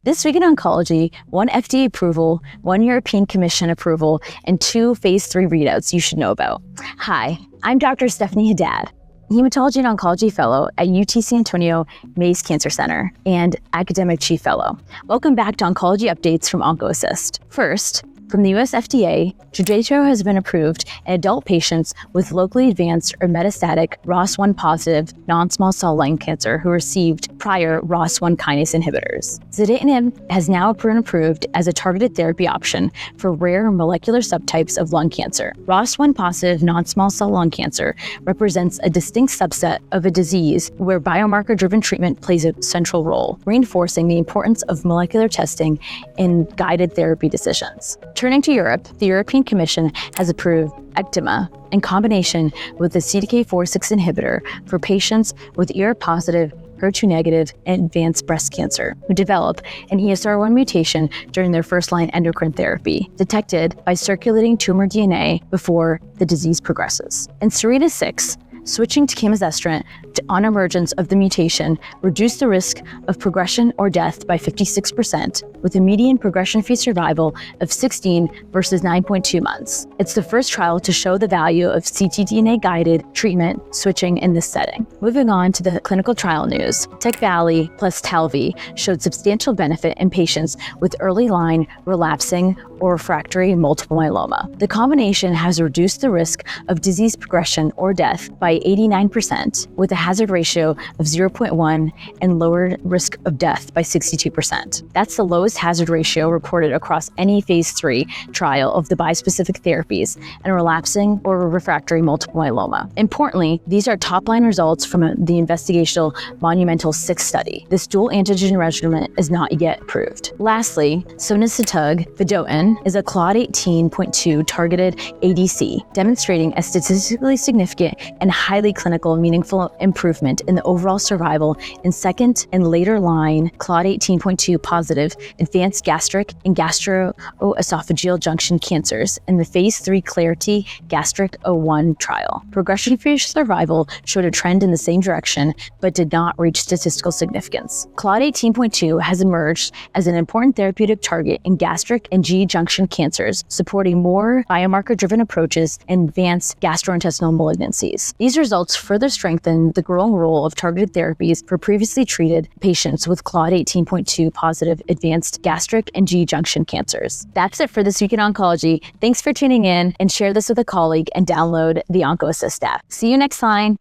This week in oncology, 1 FDA approval, 1 European Commission approval, and 2 phase 3 readouts you should know about. Hi, I'm Dr. Stephanie Haddad, Hematology and Oncology Fellow at UT San Antonio Mays Cancer Center and Academic Chief Fellow. Welcome back to Oncology Updates from ONCOassist. First, from the US FDA, Jideytro has been approved in adult patients with locally advanced or metastatic ROS1 positive non-small cell lung cancer who received prior ROS1 kinase inhibitors. Zidesamtinib has now been approved as a targeted therapy option for rare molecular subtypes of lung cancer. ROS1 positive non-small cell lung cancer represents a distinct subset of a disease where biomarker-driven treatment plays a central role, reinforcing the importance of molecular testing in guided therapy decisions. Turning to Europe, the European Commission has approved Etcamah in combination with the CDK4/6 inhibitor for patients with ER-positive, HER2-negative, and advanced breast cancer who develop an ESR1 mutation during their first-line endocrine therapy, detected by circulating tumor DNA before the disease progresses. In SERENA-6, switching to Camizestrant on emergence of the mutation reduced the risk of progression or death by 56%, with a median progression-free survival of 16 versus 9.2 months. It's the first trial to show the value of ctDNA-guided treatment switching in this setting. Moving on to the clinical trial news, Tecvayli plus Talvey showed substantial benefit in patients with early-line relapsing or refractory multiple myeloma. The combination has reduced the risk of disease progression or death by 89%, with a hazard ratio of 0.1 and lowered risk of death by 62%. That's the lowest hazard ratio reported across any phase 3 trial of the bispecific therapies in relapsing or refractory multiple myeloma. Importantly, these are top-line results from the investigational Monumental 6 study. This dual antigen regimen is not yet approved. Lastly, sonesitatug vedotin is a Claudin 18.2 targeted ADC, demonstrating a statistically significant and highly clinical meaningful improvement in the overall survival in second and later line Claudin 18.2 positive advanced gastric and gastroesophageal junction cancers in the phase 3 Clarity Gastric 01 trial. Progression-free survival showed a trend in the same direction, but did not reach statistical significance. Claudin 18.2 has emerged as an important therapeutic target in gastric and GE junction cancers, supporting more biomarker-driven approaches in advanced gastrointestinal malignancies. These results further strengthen the growing role of targeted therapies for previously treated patients with Claudin 18.2 positive advanced gastric and GE junction cancers. That's it for this week in oncology. Thanks for tuning in, and share this with a colleague and download the ONCOassist app. See you next time.